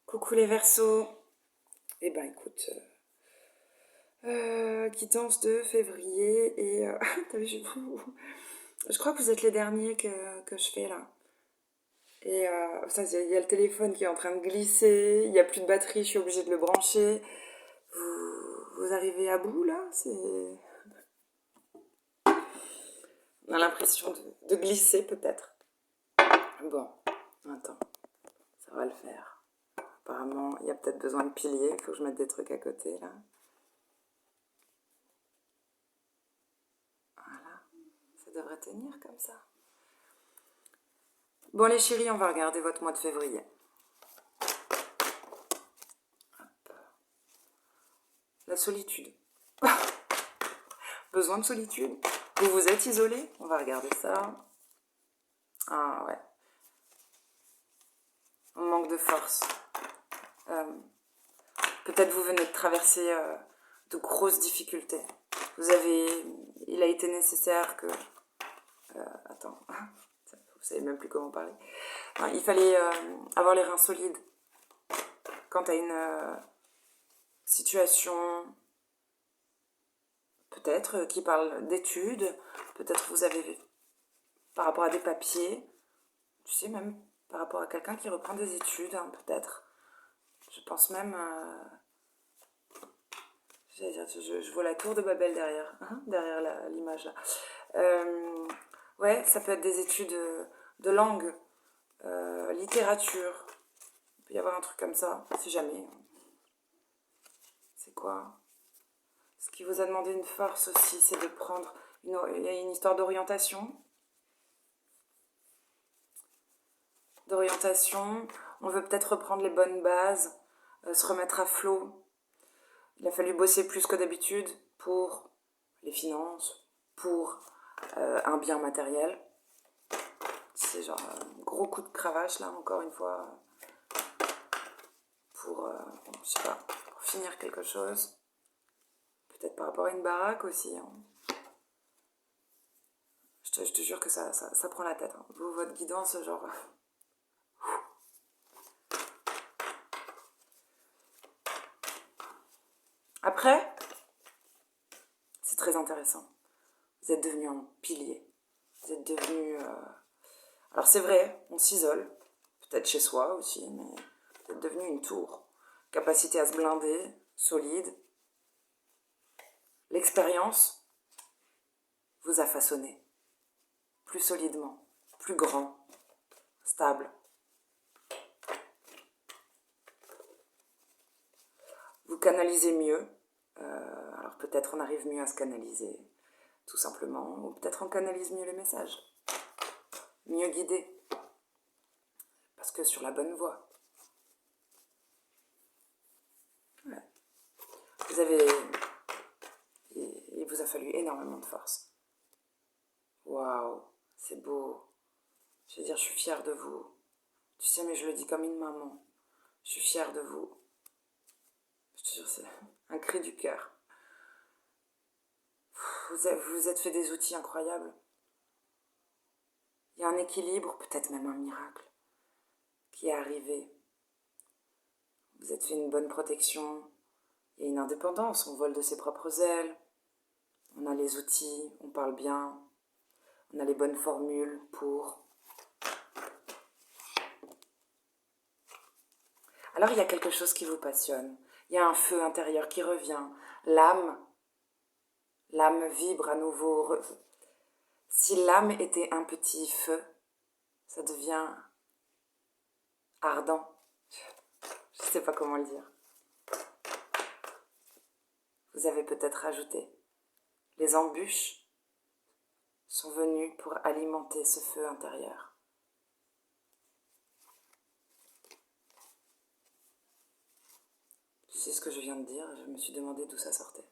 Coucou les Verseaux. Eh ben écoute, quittance de février et t'as vu, je crois que vous êtes les derniers que je fais là. Et ça, il y a le téléphone qui est en train de glisser, il n'y a plus de batterie, je suis obligée de le brancher. Vous arrivez à bout là? On a l'impression de glisser peut-être. Bon, attends, ça va le faire. Apparemment, il y a peut-être besoin de piliers, il faut que je mette des trucs à côté là. Voilà, ça devrait tenir comme ça. Bon les chéris, on va regarder votre mois de février. La solitude. Besoin de solitude. Vous vous êtes isolé? On va regarder ça. Ah ouais. On manque de force. Peut-être vous venez de traverser de grosses difficultés. Il a été nécessaire que... attends, vous savez même plus comment parler. Non, il fallait avoir les reins solides. Quant à une situation, peut-être, qui parle d'études, peut-être vous avez, par rapport à des papiers, tu sais, même par rapport à quelqu'un qui reprend des études, hein, peut-être. Je pense même... je vois la tour de Babel derrière, hein, derrière l'image là. Ouais, ça peut être des études de langue, littérature. Il peut y avoir un truc comme ça, si jamais. C'est quoi? Ce qui vous a demandé une force aussi, c'est de prendre... il y a une histoire d'orientation. On veut peut-être reprendre les bonnes bases, se remettre à flot. Il a fallu bosser plus que d'habitude pour les finances, pour un bien matériel. C'est genre un gros coup de cravache là, encore une fois, pour, je sais pas, pour finir quelque chose. Peut-être par rapport à une baraque aussi. Hein. Je te jure que ça prend la tête. Hein. Vous, votre guidance, genre... Après, c'est très intéressant. Vous êtes devenu un pilier. Vous êtes devenu... Alors c'est vrai, on s'isole. Peut-être chez soi aussi, mais vous êtes devenu une tour. Capacité à se blinder, solide. L'expérience vous a façonné. Plus solidement, plus grand, stable. Vous canalisez mieux. Alors peut-être on arrive mieux à se canaliser, tout simplement. Ou peut-être on canalise mieux les messages. Mieux guidé. Parce que sur la bonne voie. Ouais. Il vous a fallu énormément de force. Waouh, c'est beau. Je veux dire, je suis fière de vous. Tu sais, mais je le dis comme une maman. Je suis fière de vous. Je te jure, c'est un cri du cœur. Vous êtes fait des outils incroyables. Il y a un équilibre, peut-être même un miracle, qui est arrivé. Vous êtes fait une bonne protection. Il y a une indépendance, on vole de ses propres ailes. On a les outils, on parle bien. On a les bonnes formules pour... Alors il y a quelque chose qui vous passionne. Il y a un feu intérieur qui revient. L'âme vibre à nouveau. Si l'âme était un petit feu, ça devient ardent. Je ne sais pas comment le dire. Vous avez peut-être ajouté. Les embûches sont venues pour alimenter ce feu intérieur. Tu sais ce que je viens de dire? Je me suis demandé d'où ça sortait.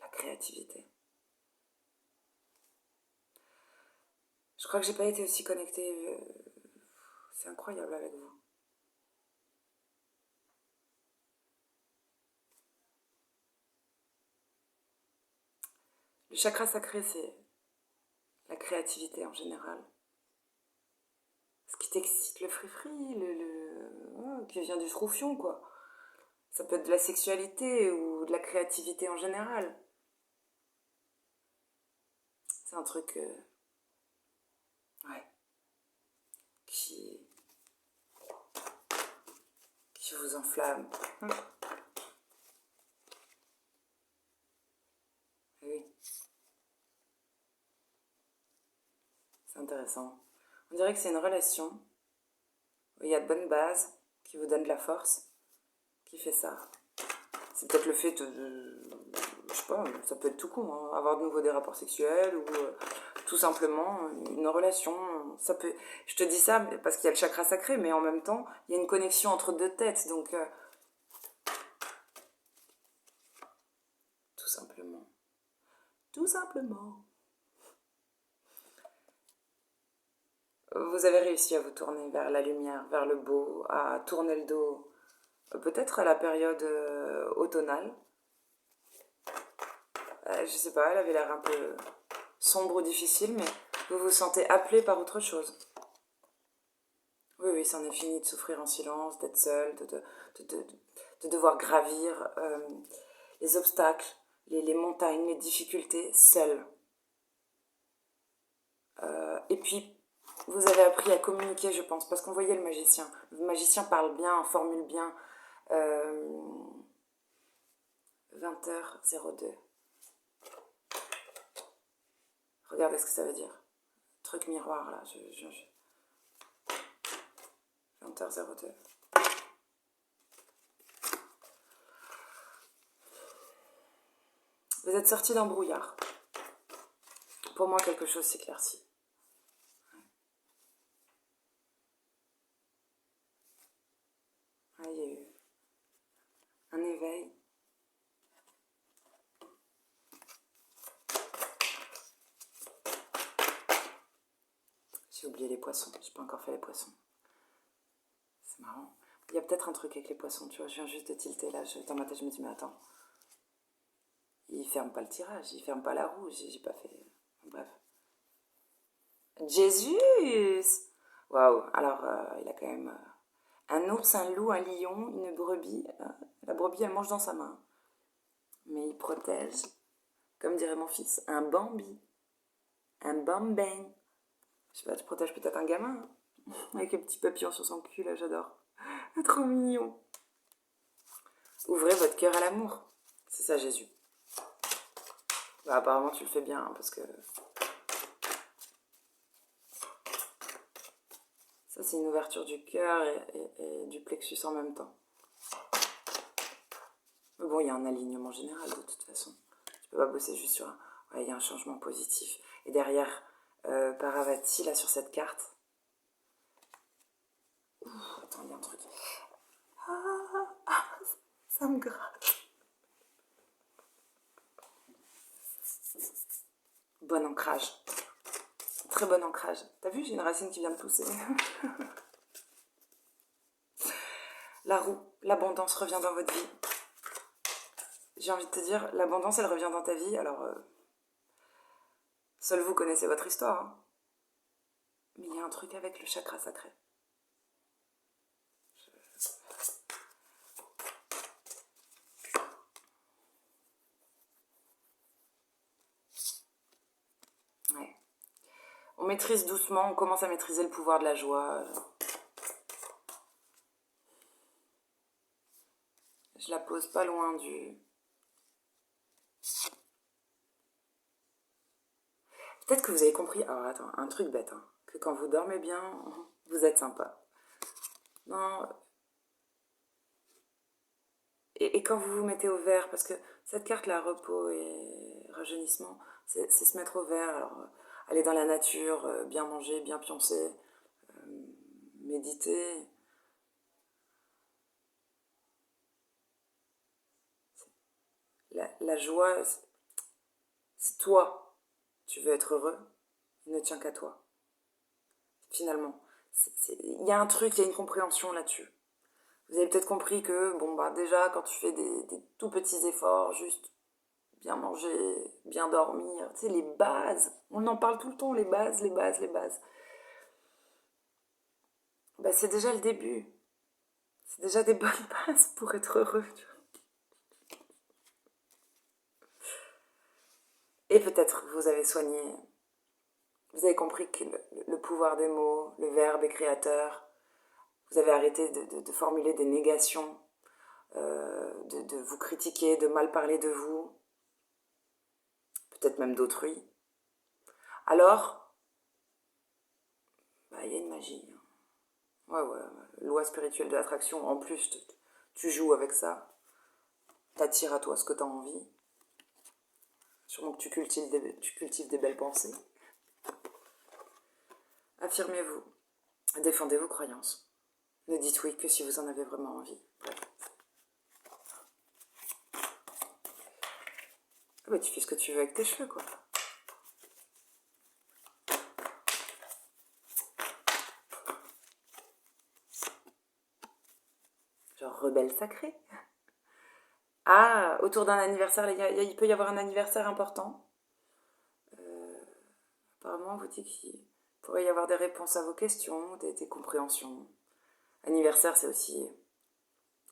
La créativité. Je crois que j'ai pas été aussi connectée. C'est incroyable avec vous. Le chakra sacré, c'est la créativité en général. qui t'excite, le free-free, qui vient du troufion, quoi. Ça peut être de la sexualité ou de la créativité en général. C'est un truc ouais, qui, qui vous enflamme. Oui, c'est intéressant. On dirait que c'est une relation où il y a de bonnes bases qui vous donnent de la force, qui fait ça. C'est peut-être le fait je sais pas, ça peut être tout con, hein, avoir de nouveau des rapports sexuels ou tout simplement une relation. Ça peut, je te dis ça parce qu'il y a le chakra sacré, mais en même temps, il y a une connexion entre deux têtes, donc tout simplement. Tout simplement. Vous avez réussi à vous tourner vers la lumière, vers le beau, à tourner le dos, peut-être à la période automnale. Je sais pas, elle avait l'air un peu sombre ou difficile, mais vous vous sentez appelé par autre chose. Oui, oui, c'en est fini de souffrir en silence, d'être seul, de devoir gravir les obstacles, les montagnes, les difficultés seul. Et puis, vous avez appris à communiquer, je pense, parce qu'on voyait le magicien. Le magicien parle bien, formule bien. 20h02. Regardez ce que ça veut dire. Truc miroir, là. 20h02. Vous êtes sorti d'un brouillard. Pour moi, quelque chose s'éclaircit. Il y a eu un éveil. J'ai oublié les poissons. J'ai pas encore fait les poissons. C'est marrant. Il y a peut-être un truc avec les poissons, tu vois. Je viens juste de tilter là. Dans ma tête, je me dis, mais attends. Il ferme pas le tirage, il ferme pas la roue. J'ai pas fait. Bref. Jésus! Waouh! Alors, il a quand même un ours, un loup, un lion, une brebis. La brebis, elle mange dans sa main. Mais il protège, comme dirait mon fils, un Bambi. Un bambin. Je sais pas, tu protèges peut-être un gamin, hein, avec un petit papillon sur son cul, là, j'adore. Trop mignon. Ouvrez votre cœur à l'amour. C'est ça, Jésus. Bah, apparemment, tu le fais bien, hein, parce que ça, c'est une ouverture du cœur et du plexus en même temps. Mais bon, il y a un alignement général, de toute façon. Tu peux pas bosser juste sur un... Ouais, il y a un changement positif. Et derrière, Paravati, là, sur cette carte... Ouh, attends, il y a un truc. Ça me gratte. Bon ancrage. Très bon ancrage. T'as vu, j'ai une racine qui vient de pousser. La roue, l'abondance revient dans votre vie. J'ai envie de te dire, l'abondance, elle revient dans ta vie. Alors, seul vous connaissez votre histoire. Hein. Mais il y a un truc avec le chakra sacré. Ouais. On maîtrise doucement, on commence à maîtriser le pouvoir de la joie. Je la pose pas loin du... Peut-être que vous avez compris... Alors attends, un truc bête, hein, que quand vous dormez bien, vous êtes sympa. Non... Et quand vous vous mettez au vert, parce que cette carte-là, repos et rajeunissement, c'est se mettre au vert. Alors, aller dans la nature, bien manger, bien pioncer, méditer. La joie, c'est toi. Tu veux être heureux, il ne tient qu'à toi. Finalement, il y a un truc, il y a une compréhension là-dessus. Vous avez peut-être compris que, bon, bah déjà, quand tu fais des tout petits efforts, juste bien manger, bien dormir, tu sais, les bases, on en parle tout le temps, les bases, les bases, les bases. bah, c'est déjà le début. C'est déjà des bonnes bases pour être heureux. Tu vois. Et peut-être vous avez soigné, vous avez compris que le pouvoir des mots, le verbe est créateur. Vous avez arrêté de formuler des négations, de vous critiquer, de mal parler de vous, peut-être même d'autrui. Alors, bah, y a une magie. Ouais, loi spirituelle de l'attraction, en plus, tu joues avec ça. T'attires à toi ce que t'as envie. Sûrement que tu cultives des belles pensées. Affirmez-vous. Défendez vos croyances. Ne dites oui que si vous en avez vraiment envie. Bref. Ah bah, tu fais ce que tu veux avec tes cheveux, quoi. Genre rebelle sacrée. Ah, autour d'un anniversaire, il peut y avoir un anniversaire important. Apparemment, vous dites qu'il pourrait y avoir des réponses à vos questions, des compréhensions. Anniversaire, c'est aussi...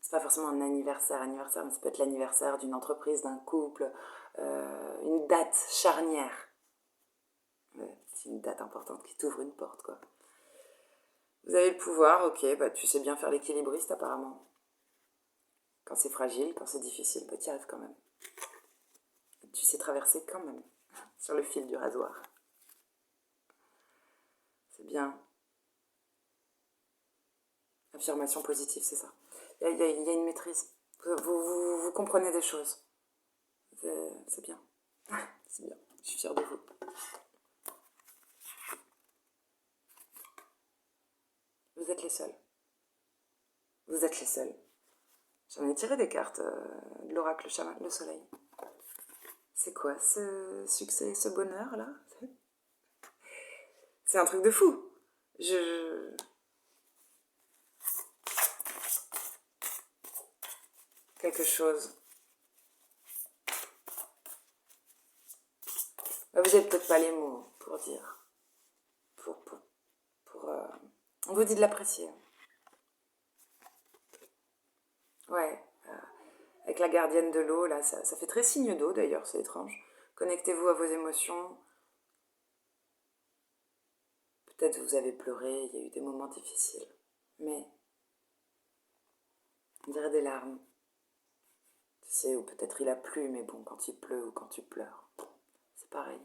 C'est pas forcément un anniversaire, mais ça peut être l'anniversaire d'une entreprise, d'un couple, une date charnière. C'est une date importante qui t'ouvre une porte, quoi. Vous avez le pouvoir, ok, bah tu sais bien faire l'équilibriste apparemment. Quand c'est fragile, quand c'est difficile, bah tu y arrives quand même. Tu sais traverser quand même, sur le fil du rasoir. C'est bien. Affirmation positive, c'est ça. Il y a une maîtrise. Vous comprenez des choses. C'est bien. C'est bien. Je suis fière de vous. Vous êtes les seuls. Vous êtes les seuls. J'en ai tiré des cartes de l'oracle chaman, le soleil. C'est quoi ce succès, ce bonheur-là? C'est un truc de fou. Quelque chose. Vous n'avez peut-être pas les mots pour dire. On vous dit de l'apprécier. Ouais. Avec la gardienne de l'eau, là, ça fait très signe d'eau d'ailleurs, c'est étrange. Connectez-vous à vos émotions. Peut-être vous avez pleuré, il y a eu des moments difficiles. Mais on dirait des larmes. Tu sais, ou peut-être il a plu, mais bon, quand il pleut ou quand tu pleures, c'est pareil.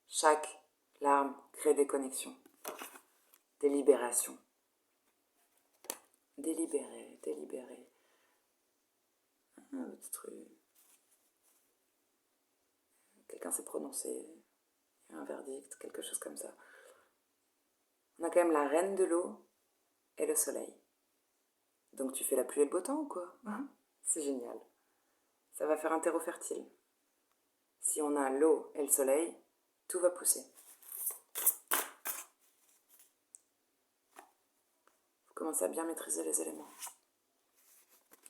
Chaque larme crée des connexions, des libérations. Délibérer. Un petit truc. Quelqu'un s'est prononcé, il y a un verdict, quelque chose comme ça. On a quand même la reine de l'eau et le soleil. Donc tu fais la pluie et le beau temps ou quoi? C'est génial. Ça va faire un terreau fertile. Si on a l'eau et le soleil, tout va pousser. Vous commencez à bien maîtriser les éléments.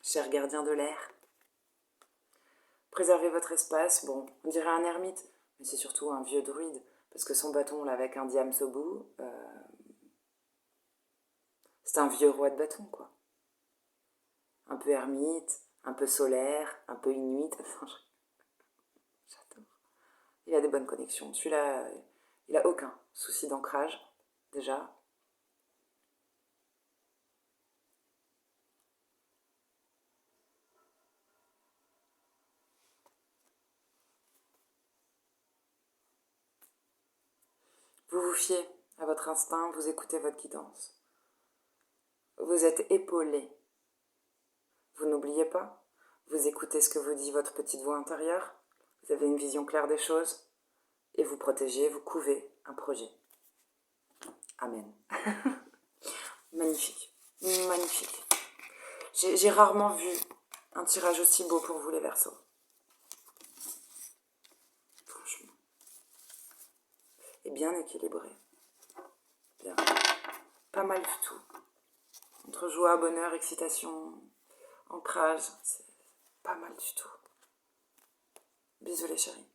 Cher gardien de l'air, préservez votre espace. Bon, on dirait un ermite, mais c'est surtout un vieux druide, parce que son bâton, là, avec un diams au bout, c'est un vieux roi de bâton, quoi. Un peu ermite, un peu solaire, un peu inuit. J'adore. Il a des bonnes connexions. Celui-là, il a aucun souci d'ancrage, déjà. Vous vous fiez à votre instinct, vous écoutez votre guidance. Vous êtes épaulé. Vous n'oubliez pas, vous écoutez ce que vous dit votre petite voix intérieure, vous avez une vision claire des choses, et vous protégez, vous couvez un projet. Amen. Magnifique. Magnifique. J'ai rarement vu un tirage aussi beau pour vous les Verseaux. Franchement. Et bien équilibré. Bien. Pas mal du tout. Entre joie, bonheur, excitation, ancrage, c'est pas mal du tout. Bisous les chéris.